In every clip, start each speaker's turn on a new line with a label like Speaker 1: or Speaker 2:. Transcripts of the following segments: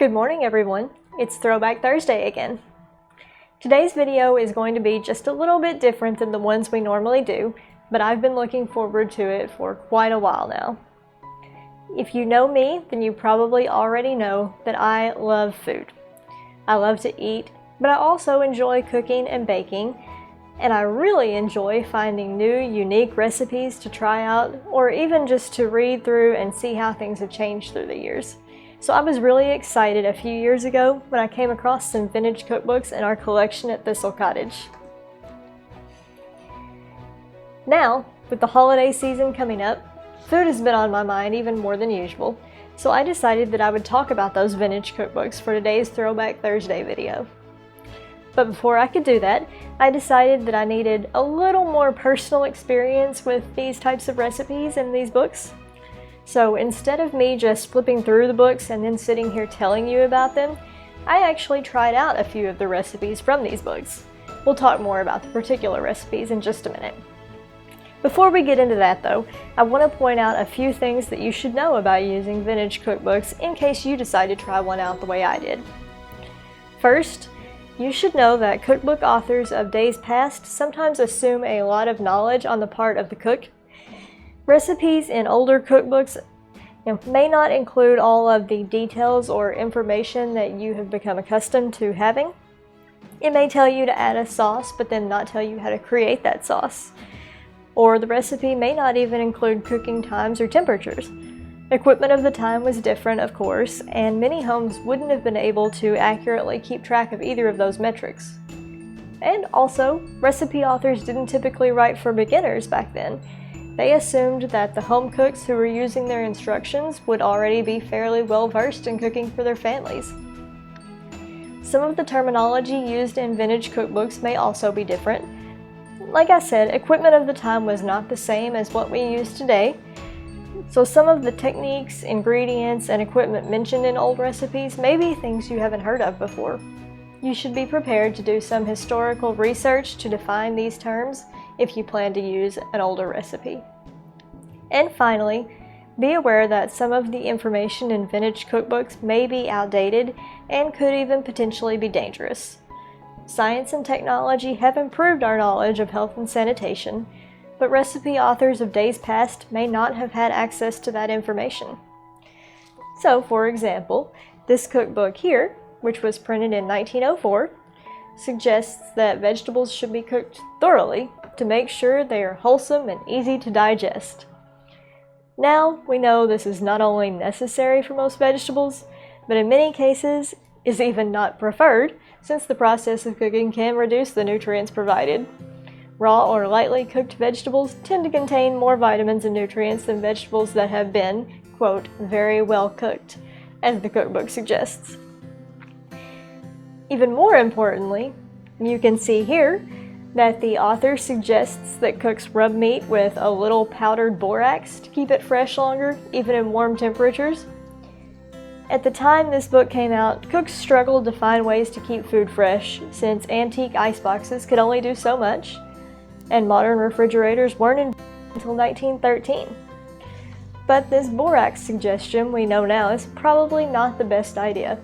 Speaker 1: Good morning everyone, it's Throwback Thursday again. Today's video is going to be just a little bit different than the ones we normally do, but I've been looking forward to it for quite a while now. If you know me, then you probably already know that I love food. I love to eat, but I also enjoy cooking and baking, and I really enjoy finding new, unique recipes to try out, or even just to read through and see how things have changed through the years. So I was really excited a few years ago when I came across some vintage cookbooks in our collection at Thistle Cottage. Now, with the holiday season coming up, food has been on my mind even more than usual, so I decided that I would talk about those vintage cookbooks for today's Throwback Thursday video. But before I could do that, I decided that I needed a little more personal experience with these types of recipes in these books. So instead of me just flipping through the books and then sitting here telling you about them, I actually tried out a few of the recipes from these books. We'll talk more about the particular recipes in just a minute. Before we get into that though, I want to point out a few things that you should know about using vintage cookbooks in case you decide to try one out the way I did. First, you should know that cookbook authors of days past sometimes assume a lot of knowledge on the part of the cook. Recipes in older cookbooks may not include all of the details or information that you have become accustomed to having. It may tell you to add a sauce, but then not tell you how to create that sauce. Or the recipe may not even include cooking times or temperatures. Equipment of the time was different, of course, and many homes wouldn't have been able to accurately keep track of either of those metrics. And also, recipe authors didn't typically write for beginners back then. They assumed that the home cooks who were using their instructions would already be fairly well versed in cooking for their families. Some of the terminology used in vintage cookbooks may also be different. Like I said, equipment of the time was not the same as what we use today, so some of the techniques, ingredients, and equipment mentioned in old recipes may be things you haven't heard of before. You should be prepared to do some historical research to define these terms if you plan to use an older recipe. And finally, be aware that some of the information in vintage cookbooks may be outdated and could even potentially be dangerous. Science and technology have improved our knowledge of health and sanitation, but recipe authors of days past may not have had access to that information. So, for example, this cookbook here, which was printed in 1904, suggests that vegetables should be cooked thoroughly to make sure they are wholesome and easy to digest. Now, we know this is not only necessary for most vegetables, but in many cases is even not preferred, since the process of cooking can reduce the nutrients provided. Raw or lightly cooked vegetables tend to contain more vitamins and nutrients than vegetables that have been, quote, very well cooked, as the cookbook suggests. Even more importantly, you can see here that the author suggests that cooks rub meat with a little powdered borax to keep it fresh longer, even in warm temperatures. At the time this book came out, cooks struggled to find ways to keep food fresh, since antique iceboxes could only do so much, and modern refrigerators weren't invented until 1913. But this borax suggestion we know now is probably not the best idea.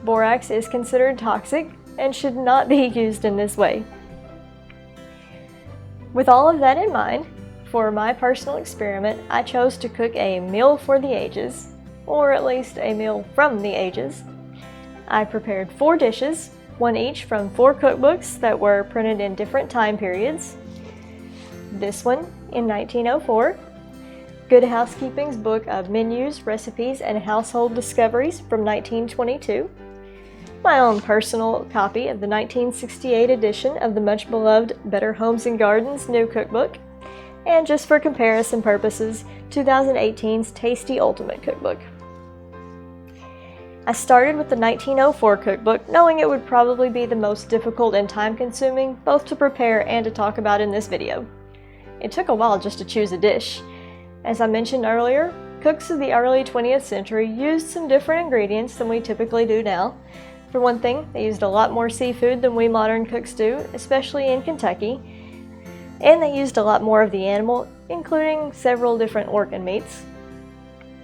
Speaker 1: Borax is considered toxic and should not be used in this way. With all of that in mind, for my personal experiment, I chose to cook a meal for the ages, or at least a meal from the ages. I prepared 4 dishes, one each from 4 cookbooks that were printed in different time periods. This one in 1904, Good Housekeeping's book of menus, recipes, and household discoveries from 1922, my own personal copy of the 1968 edition of the much beloved Better Homes and Gardens new cookbook, and just for comparison purposes, 2018's Tasty Ultimate Cookbook. I started with the 1904 cookbook, knowing it would probably be the most difficult and time-consuming, both to prepare and to talk about in this video. It took a while just to choose a dish. As I mentioned earlier, cooks of the early 20th century used some different ingredients than we typically do now. For one thing, they used a lot more seafood than we modern cooks do, especially in Kentucky, and they used a lot more of the animal, including several different organ meats.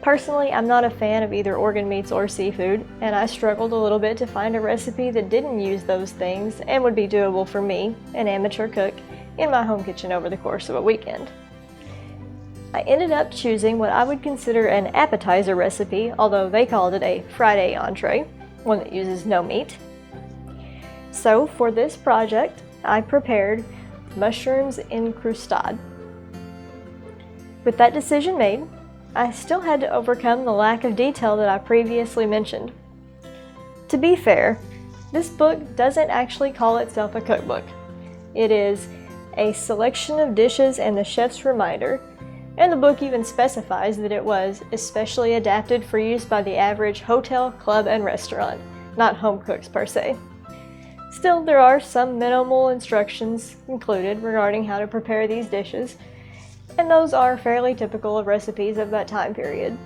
Speaker 1: Personally, I'm not a fan of either organ meats or seafood, and I struggled a little bit to find a recipe that didn't use those things and would be doable for me, an amateur cook, in my home kitchen over the course of a weekend. I ended up choosing what I would consider an appetizer recipe, although they called it a Friday entree, one that uses no meat. So for this project, I prepared mushrooms en croustade. With that decision made, I still had to overcome the lack of detail that I previously mentioned. To be fair, this book doesn't actually call itself a cookbook. It is a selection of dishes and the chef's reminder, and the book even specifies that it was especially adapted for use by the average hotel, club, and restaurant, not home cooks per se. Still, there are some minimal instructions included regarding how to prepare these dishes, and those are fairly typical of recipes of that time period.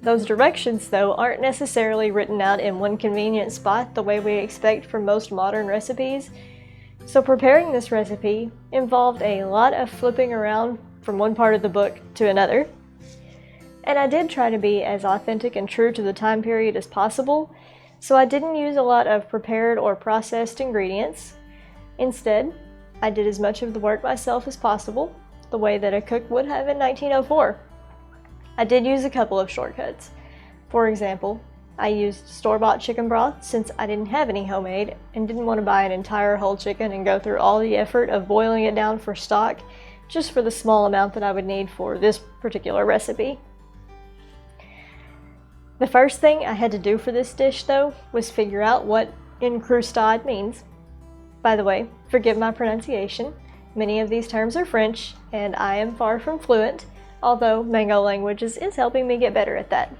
Speaker 1: Those directions, though, aren't necessarily written out in one convenient spot the way we expect from most modern recipes, so preparing this recipe involved a lot of flipping around from one part of the book to another. And I did try to be as authentic and true to the time period as possible, so I didn't use a lot of prepared or processed ingredients. Instead, I did as much of the work myself as possible, the way that a cook would have in 1904. I did use a couple of shortcuts. For example, I used store-bought chicken broth since I didn't have any homemade and didn't want to buy an entire whole chicken and go through all the effort of boiling it down for stock just for the small amount that I would need for this particular recipe. The first thing I had to do for this dish, though, was figure out what en croustade means. By the way, forgive my pronunciation. Many of these terms are French, and I am far from fluent, although Mango Languages is helping me get better at that.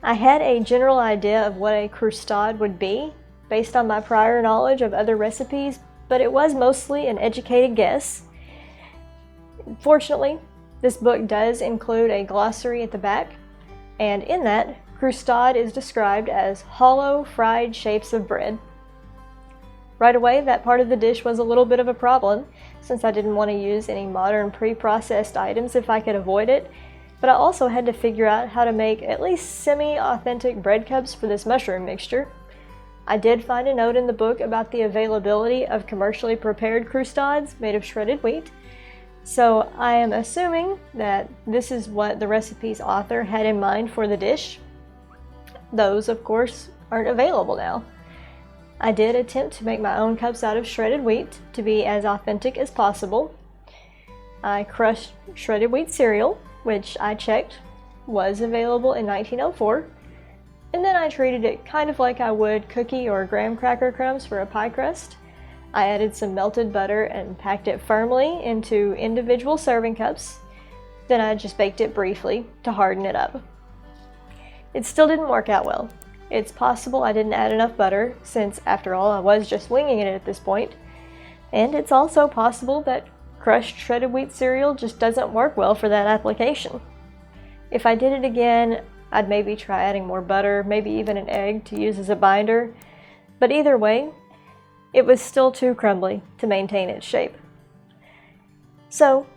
Speaker 1: I had a general idea of what a croustade would be, based on my prior knowledge of other recipes, but it was mostly an educated guess. Fortunately, this book does include a glossary at the back, and in that, croustade is described as hollow, fried shapes of bread. Right away, that part of the dish was a little bit of a problem, since I didn't want to use any modern pre-processed items if I could avoid it, but I also had to figure out how to make at least semi-authentic bread cups for this mushroom mixture. I did find a note in the book about the availability of commercially prepared croustades made of shredded wheat, so I am assuming that this is what the recipe's author had in mind for the dish. Those, of course, aren't available now. I did attempt to make my own cups out of shredded wheat to be as authentic as possible. I crushed shredded wheat cereal, which I checked was available in 1904, and then I treated it kind of like I would cookie or graham cracker crumbs for a pie crust. I added some melted butter and packed it firmly into individual serving cups. Then I just baked it briefly to harden it up. It still didn't work out well. It's possible I didn't add enough butter, since after all I was just winging it at this point. And it's also possible that crushed shredded wheat cereal just doesn't work well for that application. If I did it again, I'd maybe try adding more butter, maybe even an egg to use as a binder. But either way, it was still too crumbly to maintain its shape. So,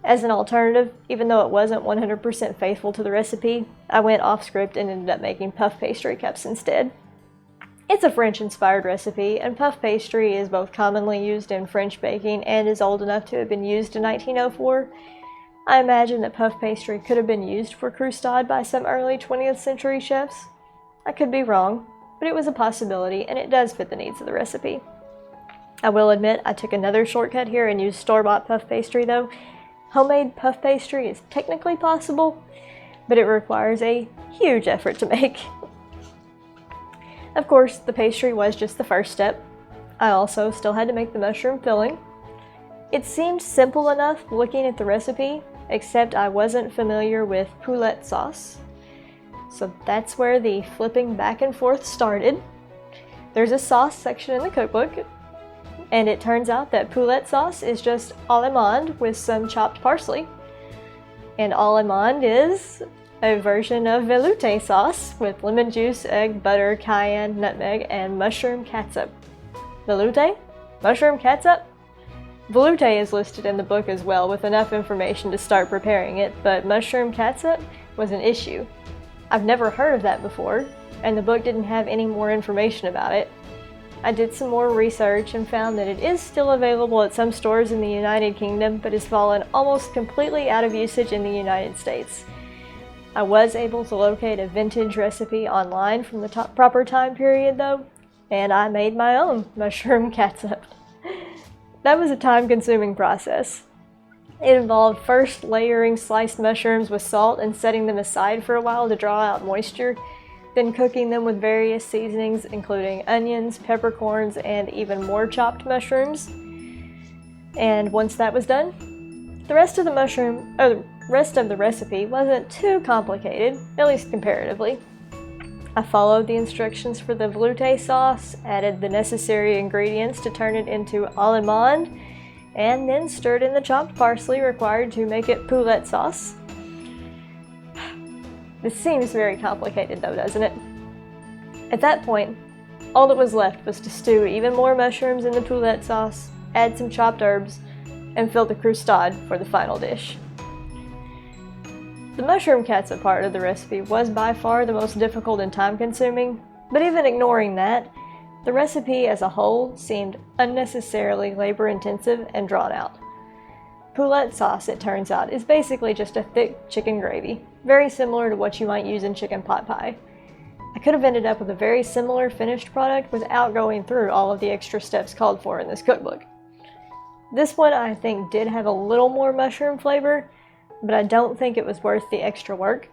Speaker 1: as an alternative, even though it wasn't 100% faithful to the recipe, I went off script and ended up making puff pastry cups instead. It's a French-inspired recipe, and puff pastry is both commonly used in French baking and is old enough to have been used in 1904. I imagine that puff pastry could have been used for croustade by some early 20th century chefs. I could be wrong, but it was a possibility, and it does fit the needs of the recipe. I will admit I took another shortcut here and used store-bought puff pastry though. Homemade puff pastry is technically possible, but it requires a huge effort to make. Of course, the pastry was just the first step. I also still had to make the mushroom filling. It seemed simple enough looking at the recipe, except I wasn't familiar with poulette sauce. So that's where the flipping back and forth started. There's a sauce section in the cookbook, and it turns out that poulette sauce is just allemande with some chopped parsley. And allemande is a version of velouté sauce with lemon juice, egg, butter, cayenne, nutmeg, and mushroom catsup. Velouté? Mushroom catsup? Veloute is listed in the book as well, with enough information to start preparing it, but mushroom catsup was an issue. I've never heard of that before, and the book didn't have any more information about it. I did some more research and found that it is still available at some stores in the United Kingdom, but has fallen almost completely out of usage in the United States. I was able to locate a vintage recipe online from the proper time period though, and I made my own mushroom catsup. That was a time-consuming process. It involved first layering sliced mushrooms with salt and setting them aside for a while to draw out moisture, then cooking them with various seasonings including onions, peppercorns, and even more chopped mushrooms. And once that was done, the rest of the recipe wasn't too complicated, at least comparatively. I followed the instructions for the veloute sauce, added the necessary ingredients to turn it into allemande, and then stirred in the chopped parsley required to make it poulette sauce. This seems very complicated though, doesn't it? At that point, all that was left was to stew even more mushrooms in the poulette sauce, add some chopped herbs, and fill the croustade for the final dish. The mushroom catsup part of the recipe was by far the most difficult and time-consuming, but even ignoring that, the recipe as a whole seemed unnecessarily labor-intensive and drawn out. Poulette sauce, it turns out, is basically just a thick chicken gravy, very similar to what you might use in chicken pot pie. I could have ended up with a very similar finished product without going through all of the extra steps called for in this cookbook. This one I think did have a little more mushroom flavor, but I don't think it was worth the extra work.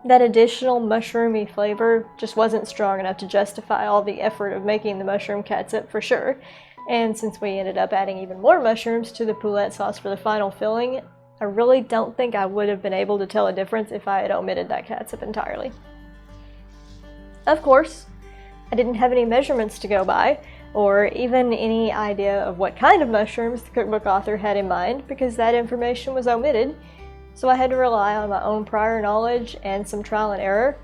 Speaker 1: That additional mushroomy flavor just wasn't strong enough to justify all the effort of making the mushroom catsup for sure, and since we ended up adding even more mushrooms to the poulette sauce for the final filling, I really don't think I would have been able to tell a difference if I had omitted that catsup entirely. Of course, I didn't have any measurements to go by, or even any idea of what kind of mushrooms the cookbook author had in mind, because that information was omitted, so I had to rely on my own prior knowledge and some trial and error.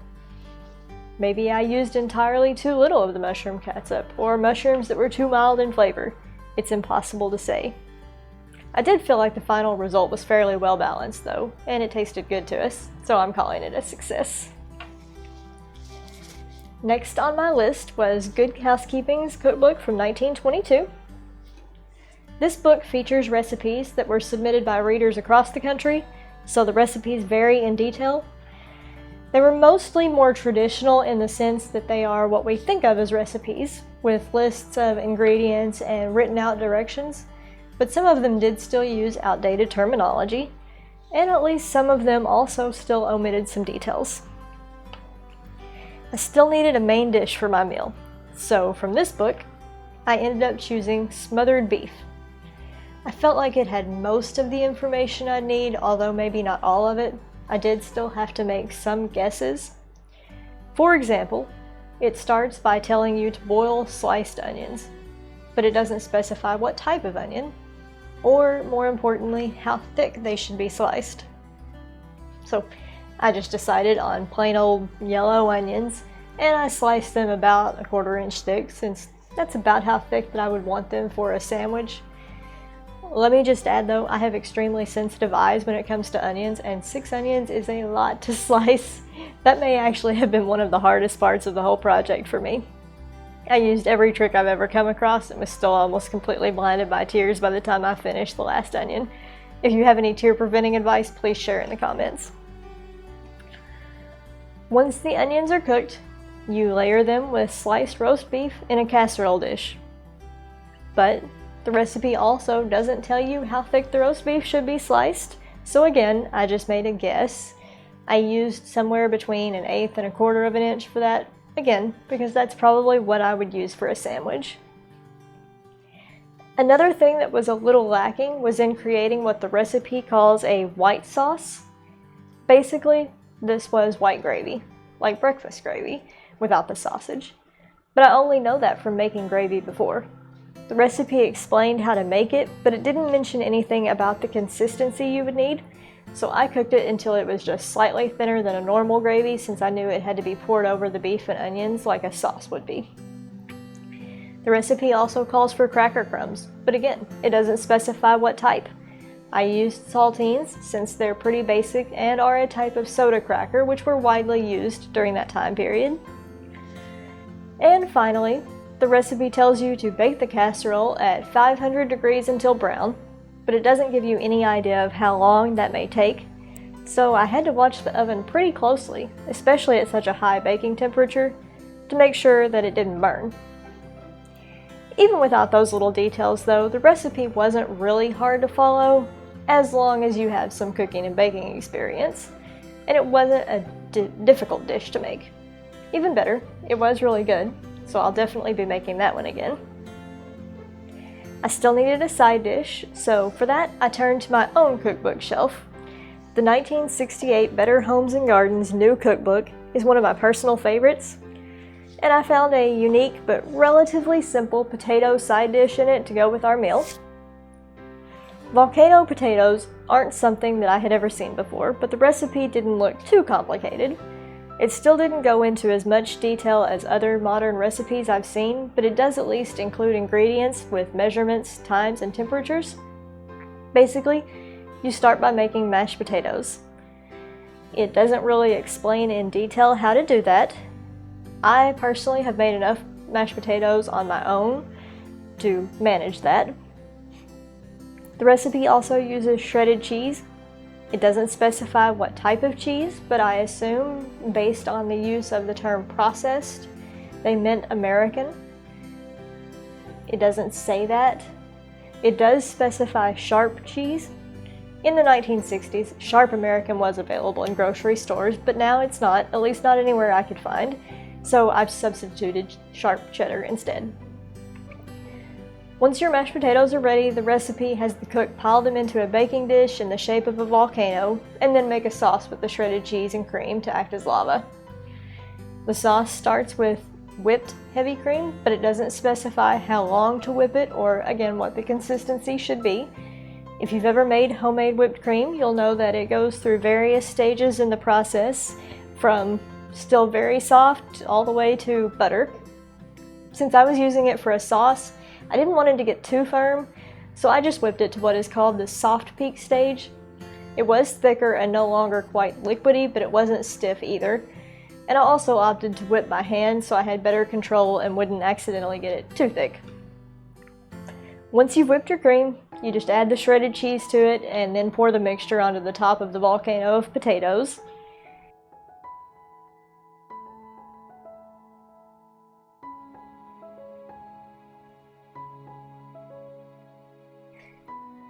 Speaker 1: Maybe I used entirely too little of the mushroom catsup, or mushrooms that were too mild in flavor. It's impossible to say. I did feel like the final result was fairly well balanced though, and it tasted good to us, so I'm calling it a success. Next on my list was Good Housekeeping's cookbook from 1922. This book features recipes that were submitted by readers across the country, so the recipes vary in detail. They were mostly more traditional in the sense that they are what we think of as recipes, with lists of ingredients and written out directions, but some of them did still use outdated terminology, and at least some of them also still omitted some details. I still needed a main dish for my meal, so from this book, I ended up choosing smothered beef. I felt like it had most of the information I'd need, although maybe not all of it. I did still have to make some guesses. For example, it starts by telling you to boil sliced onions, but it doesn't specify what type of onion, or more importantly, how thick they should be sliced. So I just decided on plain old yellow onions, and I sliced them about 1/4 inch thick, since that's about how thick that I would want them for a sandwich. Let me just add though, I have extremely sensitive eyes when it comes to onions, and 6 onions is a lot to slice. That may actually have been one of the hardest parts of the whole project for me. I used every trick I've ever come across and was still almost completely blinded by tears by the time I finished the last onion. If you have any tear preventing advice, please share in the comments. Once the onions are cooked, you layer them with sliced roast beef in a casserole dish. But the recipe also doesn't tell you how thick the roast beef should be sliced, so again, I just made a guess. I used somewhere between 1/8 and 1/4 of an inch for that, again, because that's probably what I would use for a sandwich. Another thing that was a little lacking was in creating what the recipe calls a white sauce. Basically, this was white gravy, like breakfast gravy, without the sausage. But I only know that from making gravy before. The recipe explained how to make it, but it didn't mention anything about the consistency you would need, so I cooked it until it was just slightly thinner than a normal gravy, since I knew it had to be poured over the beef and onions like a sauce would be. The recipe also calls for cracker crumbs, but again, it doesn't specify what type. I used saltines since they're pretty basic and are a type of soda cracker which were widely used during that time period. And finally, the recipe tells you to bake the casserole at 500 degrees until brown, but it doesn't give you any idea of how long that may take, so I had to watch the oven pretty closely, especially at such a high baking temperature, to make sure that it didn't burn. Even without those little details though, the recipe wasn't really hard to follow, as long as you have some cooking and baking experience, and it wasn't a difficult dish to make. Even better, it was really good, so I'll definitely be making that one again. I still needed a side dish, so for that I turned to my own cookbook shelf. The 1968 Better Homes and Gardens New Cookbook is one of my personal favorites, and I found a unique but relatively simple potato side dish in it to go with our meal. Volcano potatoes aren't something that I had ever seen before, but the recipe didn't look too complicated. It still didn't go into as much detail as other modern recipes I've seen, but it does at least include ingredients with measurements, times, and temperatures. Basically, you start by making mashed potatoes. It doesn't really explain in detail how to do that. I personally have made enough mashed potatoes on my own to manage that. The recipe also uses shredded cheese. It doesn't specify what type of cheese, but I assume, based on the use of the term processed, they meant American. It doesn't say that. It does specify sharp cheese. In the 1960s, sharp American was available in grocery stores, but now it's not, at least not anywhere I could find, so I've substituted sharp cheddar instead. Once your mashed potatoes are ready, the recipe has the cook pile them into a baking dish in the shape of a volcano, and then make a sauce with the shredded cheese and cream to act as lava. The sauce starts with whipped heavy cream, but it doesn't specify how long to whip it or, again, what the consistency should be. If you've ever made homemade whipped cream, you'll know that it goes through various stages in the process, from still very soft all the way to butter. Since I was using it for a sauce, I didn't want it to get too firm, so I just whipped it to what is called the soft peak stage. It was thicker and no longer quite liquidy, but it wasn't stiff either. And I also opted to whip by hand so I had better control and wouldn't accidentally get it too thick. Once you've whipped your cream, you just add the shredded cheese to it and then pour the mixture onto the top of the volcano of potatoes.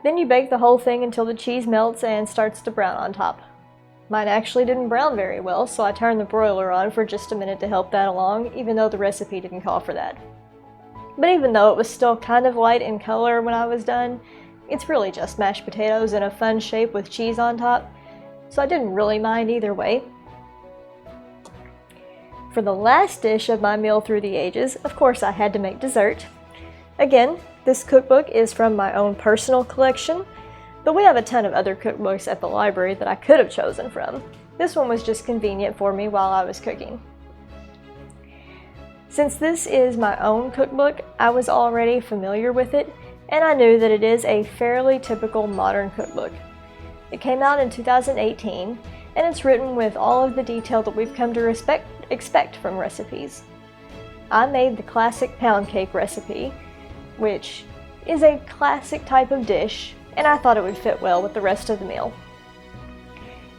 Speaker 1: Then you bake the whole thing until the cheese melts and starts to brown on top. Mine actually didn't brown very well, so I turned the broiler on for just a minute to help that along, even though the recipe didn't call for that. But even though it was still kind of light in color when I was done, it's really just mashed potatoes in a fun shape with cheese on top, so I didn't really mind either way. For the last dish of my meal through the ages, of course I had to make dessert. Again, this cookbook is from my own personal collection, but we have a ton of other cookbooks at the library that I could have chosen from. This one was just convenient for me while I was cooking. Since this is my own cookbook, I was already familiar with it, and I knew that it is a fairly typical modern cookbook. It came out in 2018, and it's written with all of the detail that we've come to expect from recipes. I made the classic pound cake recipe, which is a classic type of dish, and I thought it would fit well with the rest of the meal.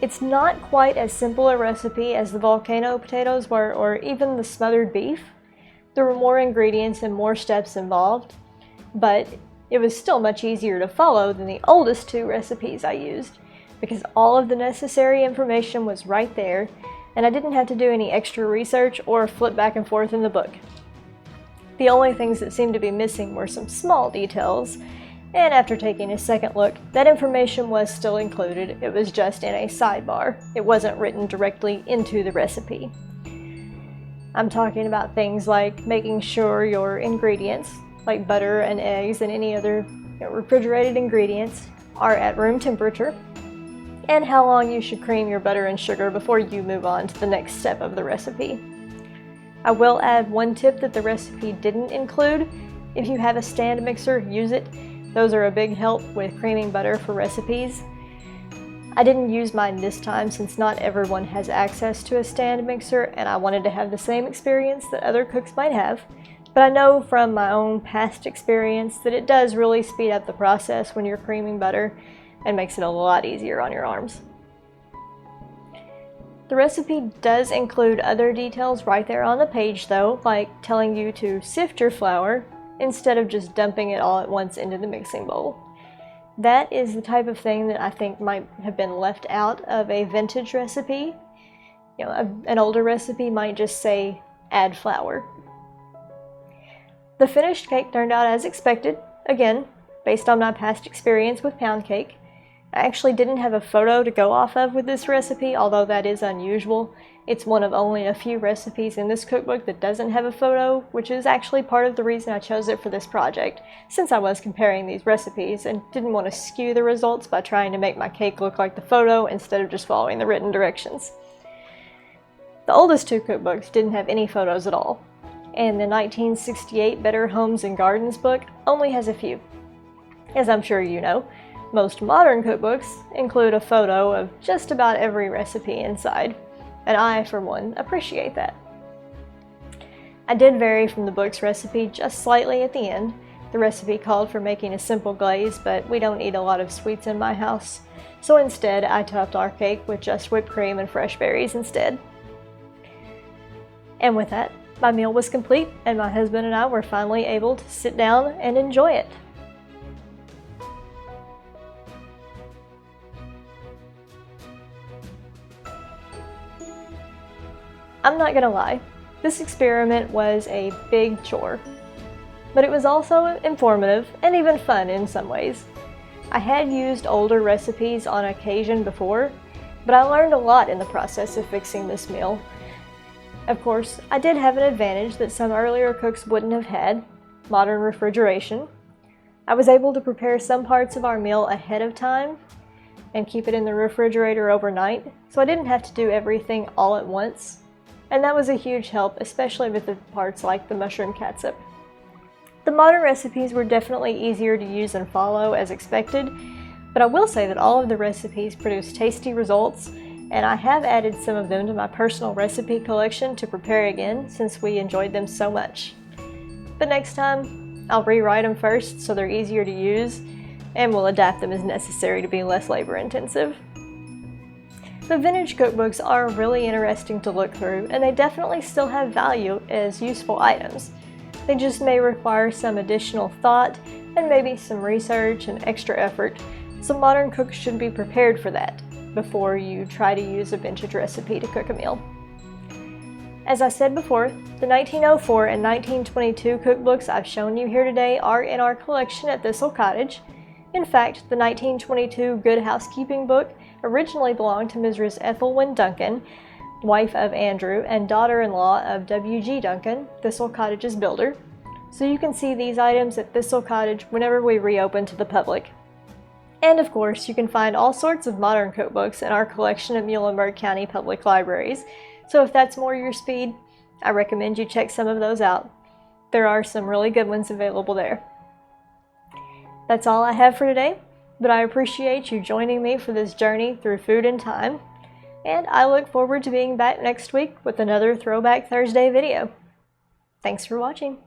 Speaker 1: It's not quite as simple a recipe as the volcano potatoes were, or even the smothered beef. There were more ingredients and more steps involved, but it was still much easier to follow than the oldest two recipes I used, because all of the necessary information was right there, and I didn't have to do any extra research or flip back and forth in the book. The only things that seemed to be missing were some small details, and after taking a second look, that information was still included. It was just in a sidebar. It wasn't written directly into the recipe. I'm talking about things like making sure your ingredients, like butter and eggs and any other refrigerated ingredients, are at room temperature, and how long you should cream your butter and sugar before you move on to the next step of the recipe. I will add one tip that the recipe didn't include. If you have a stand mixer, use it. Those are a big help with creaming butter for recipes. I didn't use mine this time since not everyone has access to a stand mixer, and I wanted to have the same experience that other cooks might have. But I know from my own past experience that it does really speed up the process when you're creaming butter and makes it a lot easier on your arms. The recipe does include other details right there on the page though, like telling you to sift your flour instead of just dumping it all at once into the mixing bowl. That is the type of thing that I think might have been left out of a vintage recipe. You know, an older recipe might just say, add flour. The finished cake turned out as expected, again, based on my past experience with pound cake. I actually didn't have a photo to go off of with this recipe, although that is unusual. It's one of only a few recipes in this cookbook that doesn't have a photo, which is actually part of the reason I chose it for this project, since I was comparing these recipes and didn't want to skew the results by trying to make my cake look like the photo instead of just following the written directions. The oldest two cookbooks didn't have any photos at all, and the 1968 Better Homes and Gardens book only has a few. As I'm sure you know, most modern cookbooks include a photo of just about every recipe inside, and I, for one, appreciate that. I did vary from the book's recipe just slightly at the end. The recipe called for making a simple glaze, but we don't eat a lot of sweets in my house, so instead I topped our cake with just whipped cream and fresh berries instead. And with that, my meal was complete, and my husband and I were finally able to sit down and enjoy it. I'm not gonna lie, this experiment was a big chore, but it was also informative and even fun in some ways. I had used older recipes on occasion before, but I learned a lot in the process of fixing this meal. Of course, I did have an advantage that some earlier cooks wouldn't have had: modern refrigeration. I was able to prepare some parts of our meal ahead of time and keep it in the refrigerator overnight, so I didn't have to do everything all at once. And that was a huge help, especially with the parts like the mushroom catsup. The modern recipes were definitely easier to use and follow as expected, but I will say that all of the recipes produce tasty results, and I have added some of them to my personal recipe collection to prepare again since we enjoyed them so much. But next time, I'll rewrite them first so they're easier to use, and we'll adapt them as necessary to be less labor intensive. The vintage cookbooks are really interesting to look through, and they definitely still have value as useful items. They just may require some additional thought and maybe some research and extra effort, so modern cooks should be prepared for that before you try to use a vintage recipe to cook a meal. As I said before, the 1904 and 1922 cookbooks I've shown you here today are in our collection at Thistle Cottage. In fact, the 1922 Good Housekeeping book originally belonged to Mrs. Ethelwyn Duncan, wife of Andrew and daughter-in-law of W.G. Duncan, Thistle Cottage's builder. So you can see these items at Thistle Cottage whenever we reopen to the public. And of course, you can find all sorts of modern cookbooks in our collection at Muhlenberg County Public Libraries. So if that's more your speed, I recommend you check some of those out. There are some really good ones available there. That's all I have for today, but I appreciate you joining me for this journey through food and time, and I look forward to being back next week with another Throwback Thursday video. Thanks for watching.